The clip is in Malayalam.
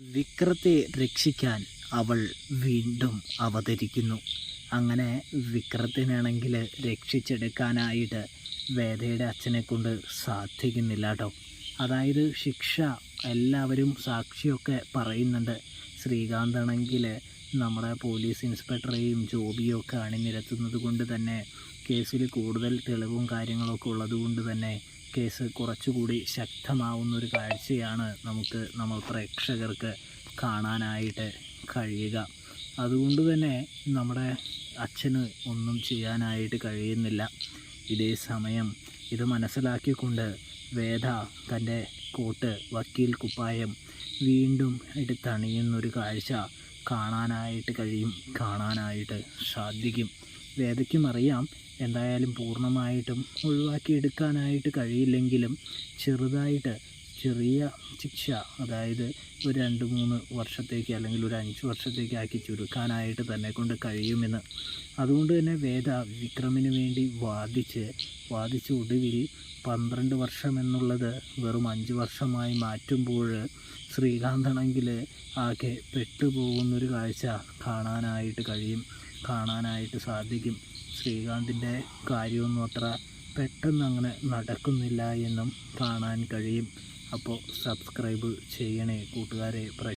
വിക്രത്തെ രക്ഷിക്കാൻ അവൾ വീണ്ടും അവതരിക്കുന്നു. അങ്ങനെ വിക്രത്തിനാണെങ്കിൽ രക്ഷിച്ചെടുക്കാനായിട്ട് വേദയുടെ അച്ഛനെക്കൊണ്ട് സാധിക്കുന്നില്ല കേട്ടോ. അതായത് ശിക്ഷ എല്ലാവരും സാക്ഷിയൊക്കെ പറയുന്നുണ്ട്. ശ്രീകാന്താണെങ്കിൽ നമ്മുടെ പോലീസ് ഇൻസ്പെക്ടറെയും ജോബിയും ഒക്കെ അണിനിരത്തുന്നത് കൊണ്ട് തന്നെ കേസിൽ കൂടുതൽ തെളിവും കാര്യങ്ങളൊക്കെ ഉള്ളത് കൊണ്ട് തന്നെ കേസ് കുറച്ചുകൂടി ശക്തമാവുന്നൊരു കാഴ്ചയാണ് നമ്മൾ പ്രേക്ഷകർക്ക് കാണാനായിട്ട് കഴിയുക. അതുകൊണ്ട് തന്നെ നമ്മുടെ അച്ഛന് ഒന്നും ചെയ്യാനായിട്ട് കഴിയുന്നില്ല. ഇതേ സമയം ഇത് മനസ്സിലാക്കിക്കൊണ്ട് വേദ തൻ്റെ കോട്ട് വക്കീൽ കുപ്പായം വീണ്ടും എടുത്തണിയുന്നൊരു കാഴ്ച കാണാനായിട്ട് സാധിക്കും. വേദയ്ക്കും അറിയാം എന്തായാലും പൂർണ്ണമായിട്ടും ഒഴിവാക്കിയെടുക്കാനായിട്ട് കഴിയില്ലെങ്കിലും ചെറിയ ശിക്ഷ, അതായത് ഒരു 2-3 വർഷത്തേക്ക് അല്ലെങ്കിൽ ഒരു 5 വർഷത്തേക്ക് ആക്കി ചുരുക്കാനായിട്ട് തന്നെ കൊണ്ട് കഴിയുമെന്ന്. അതുകൊണ്ട് തന്നെ വേദ വിക്രമിന് വേണ്ടി വാദിച്ച് ഒടുവിൽ 12 വർഷം എന്നുള്ളത് വെറും 5 വർഷമായി മാറ്റുമ്പോൾ ശ്രീകാന്താണെങ്കിൽ ആകെ പെട്ടുപോകുന്നൊരു കാഴ്ച കാണാനായിട്ട് സാധിക്കും. ശ്രീകാന്തിൻ്റെ കാര്യമൊന്നും അത്ര പെട്ടെന്ന് അങ്ങനെ നടക്കുന്നില്ല എന്നും കാണാൻ കഴിയും. അപ്പോൾ സബ്സ്ക്രൈബ് ചെയ്യണേ കൂട്ടുകാരെ.